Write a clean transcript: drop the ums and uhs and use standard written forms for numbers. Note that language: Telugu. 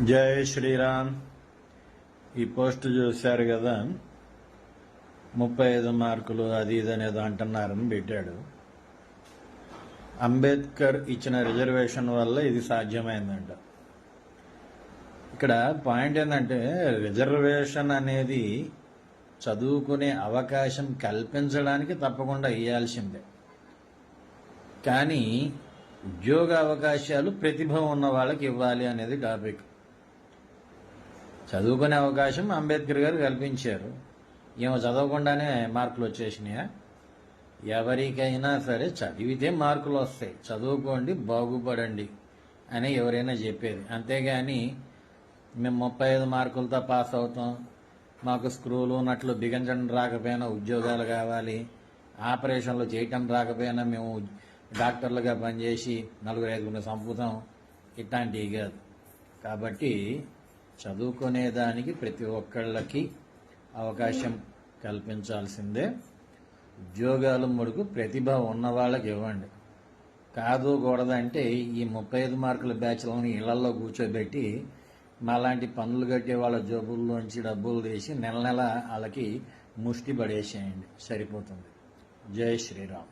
జై శ్రీరామ్. ఈ పోస్ట్ చూశారు కదా, 35 మార్కులు అది ఇది అనేది అంటున్నారని పెట్టాడు. అంబేద్కర్ ఇచ్చిన రిజర్వేషన్ వల్ల ఇది సాధ్యమైందంట. ఇక్కడ పాయింట్ ఏంటంటే, రిజర్వేషన్ అనేది చదువుకునే అవకాశం కల్పించడానికి తప్పకుండా ఇవ్వాల్సిందే. కానీ ఉద్యోగ అవకాశాలు ప్రతిభ ఉన్న వాళ్ళకి ఇవ్వాలి అనేది టాపిక్. చదువుకునే అవకాశం అంబేద్కర్ గారు కల్పించారు. ఏమో చదవకుండానే మార్కులు వచ్చేసినాయా? ఎవరికైనా సరే చదివితే మార్కులు వస్తాయి, చదువుకోండి బాగుపడండి అని ఎవరైనా చెప్పేది. అంతేగాని మేము 35 మార్కులతో పాస్ అవుతాం, మాకు స్క్రూలు ఉన్నట్లు బిగించడం రాకపోయినా ఉద్యోగాలు కావాలి, ఆపరేషన్లు చేయటం రాకపోయినా మేము డాక్టర్లుగా పనిచేసి 4-5 సంపుతాం, ఇట్లాంటివి కాదు. కాబట్టి చదువుకునేదానికి ప్రతి ఒక్కళ్ళకి అవకాశం కల్పించాల్సిందే. ఉద్యోగాలు మడుకు ప్రతిభ ఉన్న వాళ్ళకి ఇవ్వండి. కాదు కూడదంటే ఈ 35 మార్కుల బ్యాచ్లని ఇళ్లలో కూర్చోబెట్టి మాలాంటి పనులు కట్టే వాళ్ళ జోబుల్లోంచి డబ్బులు తీసి నెల నెల వాళ్ళకి ముష్టి పడేసేయండి, సరిపోతుంది. జై శ్రీరామ్.